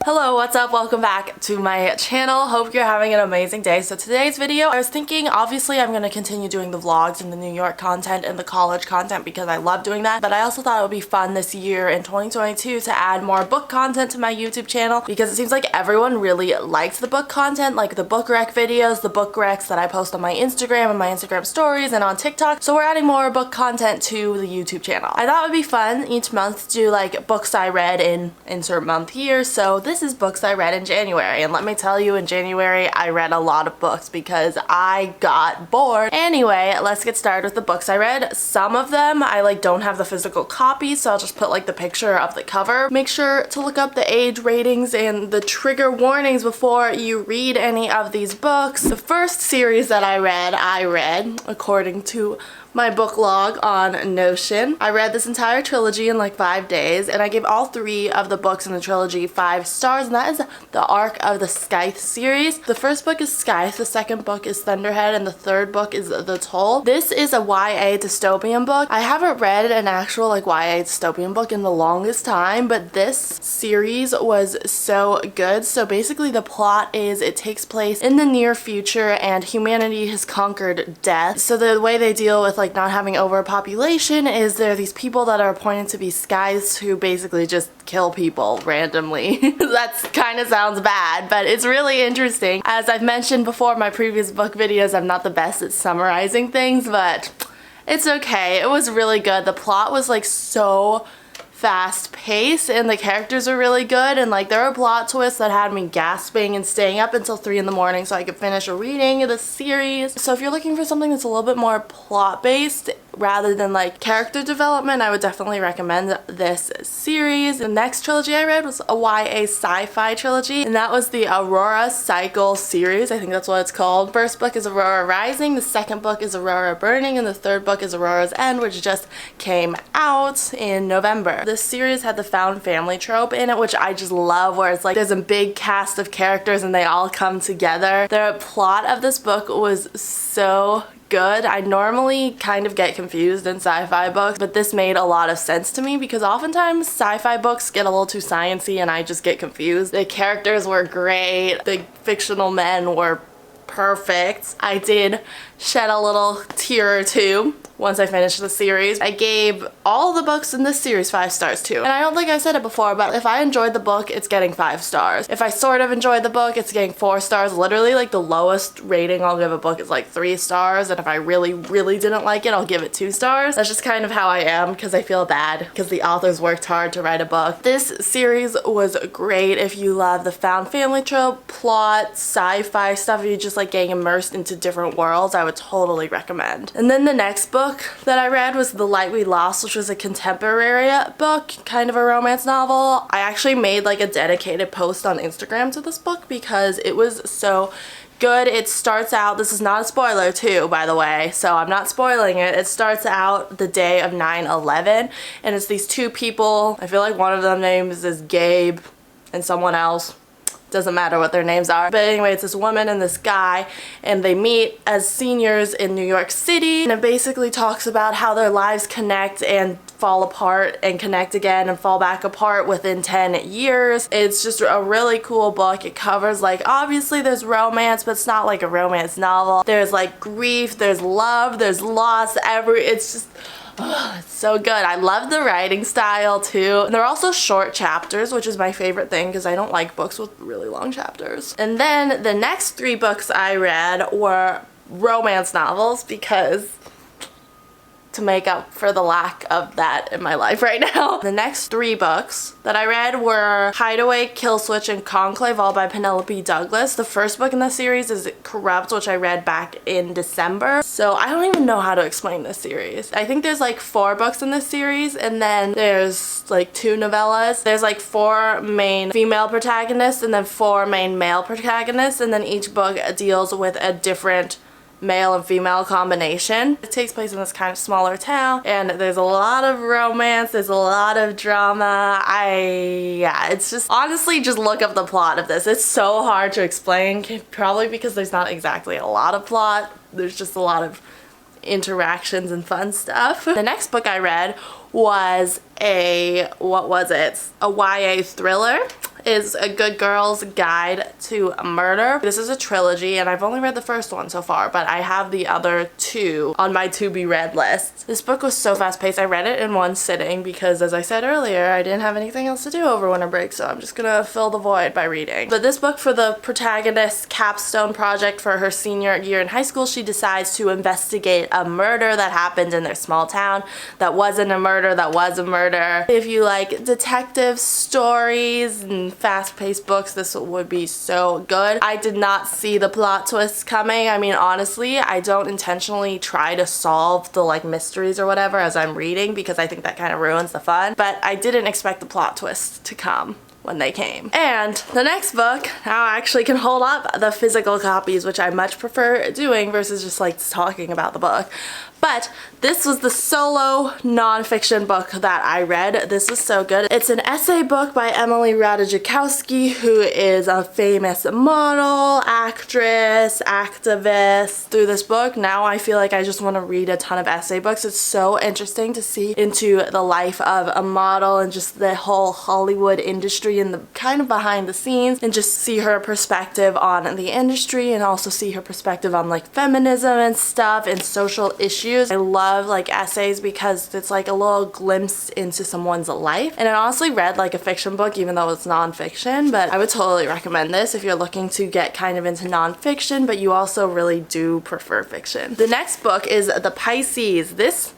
Hello, what's up? Welcome back to my channel. Hope you're having an amazing day. So today's video, I was thinking obviously I'm going to continue doing the vlogs and the New York content and the college content because I love doing that, but I also thought it would be fun this year in 2022 to add more book content to my YouTube channel because it seems like everyone really likes the book content, like the book rec videos, the book recs that I post on my Instagram and my Instagram stories and on TikTok. So we're adding more book content to the YouTube channel. I thought it would be fun each month to do like books I read in insert month here. So this is books I read in January, and let me tell you, in January I read a lot of books because I got bored. Anyway, let's get started with the books I read. Some of them I don't have the physical copy, so I'll just put the picture of the cover. Make sure to look up the age ratings and the trigger warnings before you read any of these books. The first series that I read according to my book log on Notion. I read this entire trilogy in 5 days, and I gave all 3 of the books in the trilogy 5 stars, and that is the Arc of the Scythe series. The first book is Scythe, the second book is Thunderhead, and the third book is The Toll. This is a YA dystopian book. I haven't read an actual YA dystopian book in the longest time, but this series was so good. So basically the plot is it takes place in the near future and humanity has conquered death. So the way they deal with not having overpopulation is there are these people that are appointed to be scythes who basically just kill people randomly. That kind of sounds bad, but it's really interesting. As I've mentioned before in my previous book videos, I'm not the best at summarizing things, but it's okay. It was really good. The plot was so fast paced and the characters are really good, and there were plot twists that had me gasping and staying up until 3 in the morning so I could finish reading the series. So if you're looking for something that's a little bit more plot based rather than character development, I would definitely recommend this series. The next trilogy I read was a YA sci-fi trilogy, and that was the Aurora Cycle series. I think that's what it's called. First book is Aurora Rising, the second book is Aurora Burning, and the third book is Aurora's End, which just came out in November. This series had the found family trope in it, which I just love, where it's there's a big cast of characters and they all come together. The plot of this book was so good. I normally kind of get confused in sci-fi books, but this made a lot of sense to me because oftentimes sci-fi books get a little too sciencey and I just get confused. The characters were great. The fictional men were perfect. I did shed a little tear or two once I finished the series. I gave all the books in this series 5 stars too. And I don't think I said it before, but if I enjoyed the book, it's getting 5 stars. If I sort of enjoyed the book, it's getting 4 stars. Literally the lowest rating I'll give a book is 3 stars, and if I really didn't like it, I'll give it 2 stars. That's just kind of how I am because I feel bad because the authors worked hard to write a book. This series was great if you love the found family trope, plot, sci-fi stuff, if you just getting immersed into different worlds, I would totally recommend. And then the next book that I read was The Light We Lost, which was a contemporary book, kind of a romance novel. I actually made a dedicated post on Instagram to this book because it was so good. It starts out, this is not a spoiler too, by the way, so I'm not spoiling it. It starts out the day of 9/11, and it's these 2 people. I feel like one of them names is Gabe and someone else. Doesn't matter what their names are. But anyway, it's this woman and this guy, and they meet as seniors in New York City, and it basically talks about how their lives connect and fall apart and connect again and fall back apart within 10 years. It's just a really cool book. It covers obviously there's romance, but it's not a romance novel. There's grief, there's love, there's loss, it's just it's so good. I love the writing style too. And they're also short chapters, which is my favorite thing because I don't like books with really long chapters. And then the next 3 books I read were romance novels because to make up for the lack of that in my life right now. The next 3 books that I read were Hideaway, Kill Switch, and Conclave, all by Penelope Douglas. The first book in the series is Corrupt, which I read back in December. So I don't even know how to explain this series. I think there's 4 books in this series, and then there's 2 novellas. There's 4 main female protagonists and then 4 main male protagonists, and then each book deals with a different male and female combination. It takes place in this kind of smaller town, and there's a lot of romance, there's a lot of drama. Yeah, it's just, honestly, just look up the plot of this. It's so hard to explain, probably because there's not exactly a lot of plot. There's just a lot of interactions and fun stuff. The next book I read was a YA thriller. is A Good Girl's Guide to Murder. This is a trilogy and I've only read the first one so far, but I have the other two on my to be read list. This book was so fast paced. I read it in one sitting because, as I said earlier, I didn't have anything else to do over winter break, so I'm just gonna fill the void by reading. But this book, for the protagonist's capstone project for her senior year in high school, she decides to investigate a murder that happened in their small town that wasn't a murder, that was a murder. If you like detective stories and fast-paced books, this would be so good. I did not see the plot twists coming. I mean, honestly, I don't intentionally try to solve the like mysteries or whatever as I'm reading because I think that kind of ruins the fun, but I didn't expect the plot twists to come when they came. And the next book, now I actually can hold up the physical copies, which I much prefer doing versus just like talking about the book. But this was the solo nonfiction book that I read. This was so good. It's an essay book by Emily Ratajkowski, who is a famous model, actress, activist. Through this book, now I feel like I just want to read a ton of essay books. It's so interesting to see into the life of a model and just the whole Hollywood industry and the kind of behind the scenes, and just see her perspective on the industry and also see her perspective on like feminism and stuff and social issues. I love like essays because it's like a little glimpse into someone's life, and I honestly read like a fiction book even though it's nonfiction, but I would totally recommend this if you're looking to get kind of into nonfiction but you also really do prefer fiction. The next book is The Pisces. This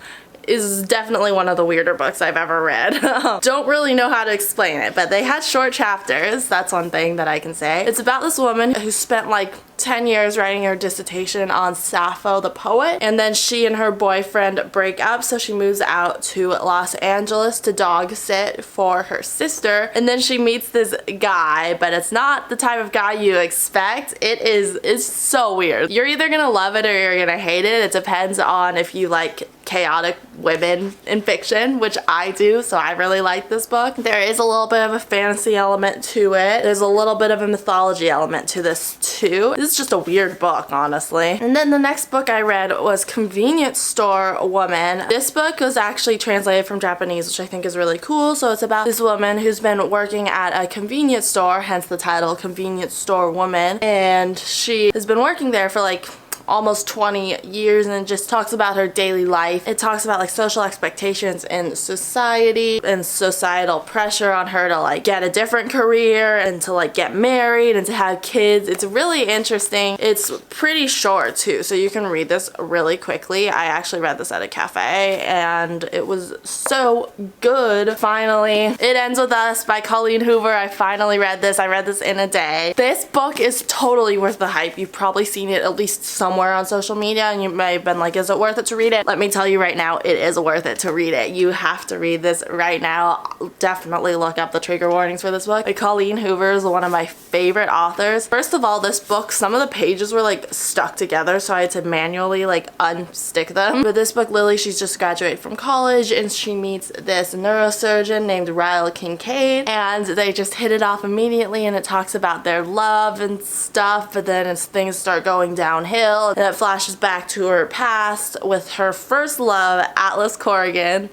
is definitely one of the weirder books I've ever read. Don't really know how to explain it, but they had short chapters. That's one thing that I can say. It's about this woman who spent like 10 years writing her dissertation on Sappho the poet, and then she and her boyfriend break up, so she moves out to Los Angeles to dog sit for her sister, and then she meets this guy, but it's not the type of guy you expect. It's so weird. You're either gonna love it or you're gonna hate it. It depends on if you like chaotic women in fiction, which I do, so I really like this book. There is a little bit of a fantasy element to it. There's a little bit of a mythology element to this too. This is just a weird book, honestly. And then the next book I read was Convenience Store Woman. This book was actually translated from Japanese, which I think is really cool. So it's about this woman who's been working at a convenience store, hence the title Convenience Store Woman, and she has been working there for like almost 20 years, and it just talks about her daily life. It talks about like social expectations in society and societal pressure on her to like get a different career and to like get married and to have kids. It's really interesting. It's pretty short too, so you can read this really quickly. I actually read this at a cafe and it was so good. Finally, It Ends With Us by Colleen Hoover. I finally read this. I read this in a day. This book is totally worth the hype. You've probably seen it at least somewhere on social media and you may have been like, is it worth it to read it? Let me tell you right now, it is worth it to read it. You have to read this right now. Definitely look up the trigger warnings for this book. Colleen Hoover is one of my favorite authors. First of all, this book, some of the pages were like stuck together, so I had to manually like unstick them. But this book, Lily, she's just graduated from college and she meets this neurosurgeon named Ryle Kincaid, and they just hit it off immediately, and it talks about their love and stuff, but then as things start going downhill, and it flashes back to her past with her first love, Atlas Corrigan.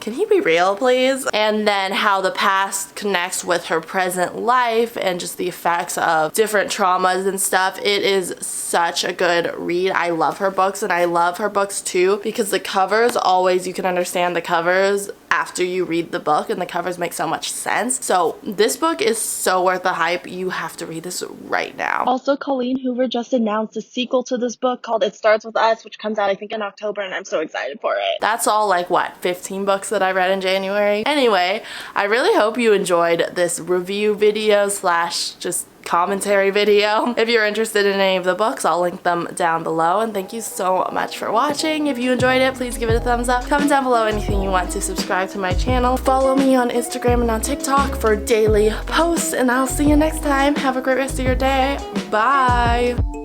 Can he be real, please? And then how the past connects with her present life and just the effects of different traumas and stuff. It is such a good read. I love her books, and I love her books too because the covers always, you can understand the covers after you read the book, and the covers make so much sense. So this book is so worth the hype. You have to read this right now. Also, Colleen Hoover just announced a sequel to this book called It Starts With Us, which comes out I think in October, and I'm so excited for it. That's all like what, 15 books that I read in January? Anyway, I really hope you enjoyed this review video slash just commentary video. If you're interested in any of the books, I'll link them down below, and thank you so much for watching. If you enjoyed it, please give it a thumbs up. Comment down below anything you want to subscribe to my channel. Follow me on Instagram and on TikTok for daily posts, and I'll see you next time. Have a great rest of your day. Bye!